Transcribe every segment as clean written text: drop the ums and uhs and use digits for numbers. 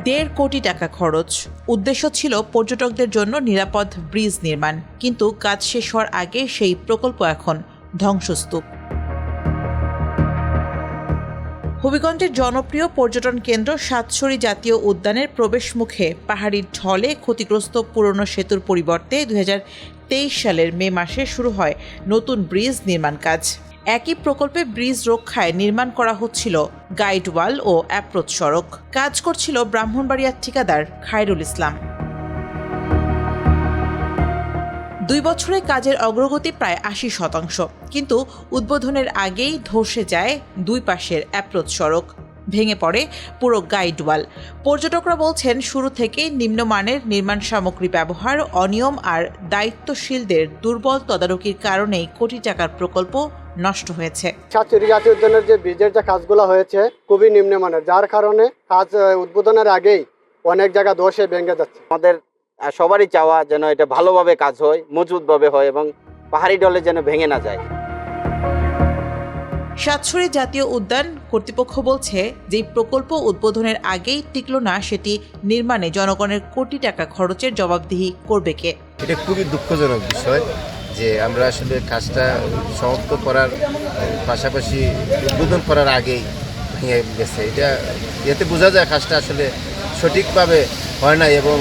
1.5 কোটি টাকা খরচ। উদ্দেশ্য ছিল পর্যটকদের জন্য নিরাপদ ব্রিজ নির্মাণ, কিন্তু কাজ শেষ হওয়ার আগে সেই প্রকল্প এখন ধ্বংসস্তূপ। হবিগঞ্জের জনপ্রিয় পর্যটন কেন্দ্র সাতছড়ি জাতীয় উদ্যানের প্রবেশ মুখে পাহাড়ি ঢলে ক্ষতিগ্রস্ত পুরনো সেতুর পরিবর্তে 2023 সালের মে মাসে শুরু হয় নতুন ব্রিজ নির্মাণ কাজ। একই প্রকল্পে ব্রিজ রক্ষায় নির্মাণ করা হচ্ছিল গাইডওয়াল ও অ্যাপ্রোচ সড়ক। কাজ করছিল ব্রাহ্মণবাড়িয়ার ঠিকাদার খায়রুল ইসলাম। 2 বছরে কাজের অগ্রগতি প্রায় 80%, কিন্তু উদ্বোধনের আগেই ধসে যায় 2 পাশের অ্যাপ্রোচ সড়ক, ভেঙে পড়ে পুরো গাইডওয়াল। পর্যটকরা বলছেন, শুরু থেকেই নিম্নমানের নির্মাণ সামগ্রী ব্যবহার, অনিয়ম আর দায়িত্বশীলদের দুর্বল তদারকির কারণেই কোটি টাকার প্রকল্প নষ্ট হয়েছে। সাতছড়ি জাতীয় উদ্যানের যে ব্রিজের যে কাজগুলো হয়েছে খুবই নিম্নমানের, যার কারণে কাজ উদ্বোধনের আগেই অনেক জায়গা ধসে ভেঙে যাচ্ছে। আমাদের সবারই চাওয়া যেন এটা ভালোভাবে কাজ হয়, মজবুতভাবে হয় এবং পাহাড়ি ঢলে যেন ভেঙে না যায়। সাতছড়ি জাতীয় উদ্যান কর্তৃপক্ষ বলছে, যে প্রকল্প উদ্বোধনের আগেই টিকল না, সেটি নির্মাণে জনগণের কোটি টাকা খরচের জবাবদিহি করবে কে? এটা খুবই দুঃখজনক বিষয় যে আমরা আসলে কাজটা সমাপ্ত করার পাশাপাশি উদ্বোধন করার আগেই ভেঙে গেছে। এতে বোঝা যায় কাজটা আসলে সঠিকভাবে হয় না এবং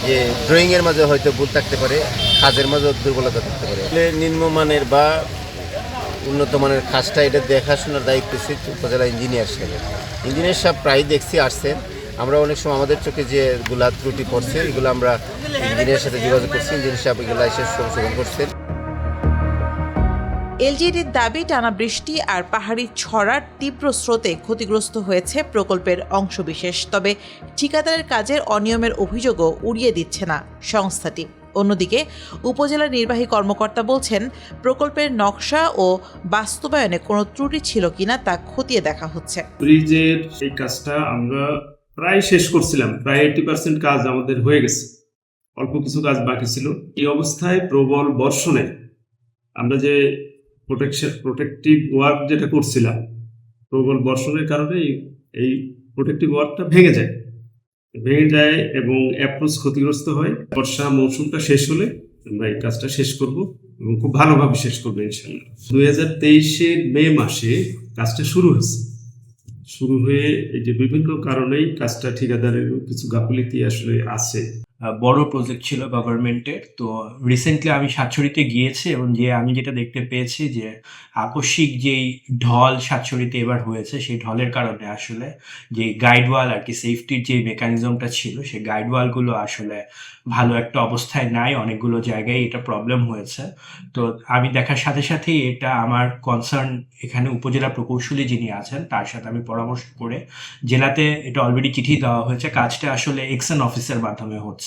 যে ড্রয়িংয়ের মাঝে হয়তো ভুল থাকতে পারে, কাজের মাঝে দুর্বলতা থাকতে পারে। নিম্নমানের বা উন্নত মানের কাজটা এটা দেখাশোনার দায়িত্ব উপজেলা ইঞ্জিনিয়ার সাহেব প্রায় দেখছি আসছেন। আমরা অনেক সময় আমাদের চোখে যেগুলা ত্রুটি পড়ছে এগুলো আমরা ইঞ্জিনিয়ারের সাথে যোগাযোগ করছি, ইঞ্জিনিয়ার সাহেব এগুলো এসে সংশোধন করছেন। এলজিইডির দাবি, টানা বৃষ্টি আর পাহাড়ি ছড়ার তীব্র স্রোতে ক্ষতিগ্রস্ত হয়েছে প্রকল্পের অংশবিশেষ। তবে ঠিকাদারের কাজের অনিয়মের অভিযোগও উড়িয়ে দিচ্ছে না সংস্থাটি। অন্যদিকে উপজেলা নির্বাহী কর্মকর্তা বলছেন, প্রকল্পের নকশা ও বাস্তবায়নে কোনো ত্রুটি ছিল কিনা তা খতিয়ে দেখা হচ্ছে। ব্রিজের এই কাজটা আমরা প্রায় শেষ করছিলাম, প্রায় 80% কাজ আমাদের হয়ে গেছে, অল্প কিছু কাজ বাকি ছিল। এই অবস্থায় প্রবল বর্ষণে আমরা যে প্রোটেক্টিভ ওয়ার্ক যেটা করছিলাম, প্রবল বর্ষণের কারণে এই প্রোটেক্টিভ ওয়ার্কটা ভেঙে যায় এবং অ্যাপ্রোচ ক্ষতিগ্রস্ত হয়। বর্ষা মৌসুমটা শেষ হলে আমরা এই কাজটা শেষ করব এবং খুব ভালোভাবে শেষ করবো ইনশাআল্লাহ। 2023-এর মে মাসে কাজটা শুরু হয়ে এই যে বিভিন্ন কারণেই কাজটা ঠিকাদারের কিছু গাফিলতি আসলে আছে। বড় প্রজেক্ট ছিল গভর্নমেন্টের। তো রিসেন্টলি আমি সাতছড়িতে গিয়েছি এবং আমি যেটা দেখতে পেয়েছি যে আকস্মিক যেই ঢল সাতছড়িতে এবার হয়েছে, সেই ঢলের কারণে আসলে যে গাইডওয়াল আর কি সেফটির যে মেকানিজমটা ছিল, সেই গাইডওয়ালগুলো আসলে ভালো একটা অবস্থায় নাই। অনেকগুলো জায়গায় এটা প্রবলেম হয়েছে। তো আমি দেখার সাথে সাথেই এটা আমার কনসার্ন এখানে উপজেলা প্রকৌশলী যিনি আছেন তার সাথে আমি পরামর্শ করে জেলাতে এটা অলরেডি চিঠি দেওয়া হয়েছে। কাজটা আসলে এক্সএন অফিসের মাধ্যমে হচ্ছে।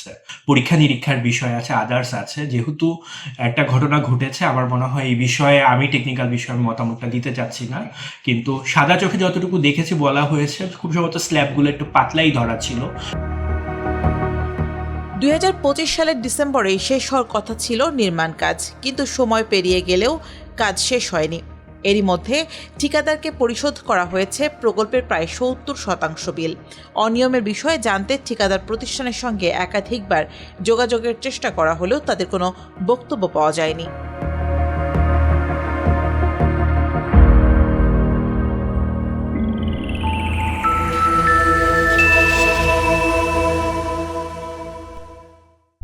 পরীক্ষা নিরীক্ষার বিষয় আছে, আদার্স আছে। যেহেতু একটা ঘটনা ঘটেছে, আমার মনে হয় এই বিষয়ে আমি টেকনিক্যাল বিষয়ে মতামতটা দিতে চাচ্ছি না, কিন্তু সাদা চোখে যতটুকু দেখেছি বলা হয়েছে খুব সম্ভবত স্ল্যাবগুলো একটু পাতলাই ধরা ছিল। 2025 সালের ডিসেম্বরে শেষ হওয়ার কথা ছিল নির্মাণ কাজ, কিন্তু সময় পেরিয়ে গেলেও কাজ শেষ হয়নি। এরই মধ্যে ঠিকাদারকে পরিশোধ করা হয়েছে প্রকল্পের প্রায় 70% বিল। অনিয়মের বিষয়ে জানতে ঠিকাদার প্রতিষ্ঠানের সঙ্গে একাধিকবার যোগাযোগের চেষ্টা করা হলেও তাদের কোনো বক্তব্য পাওয়া যায়নি।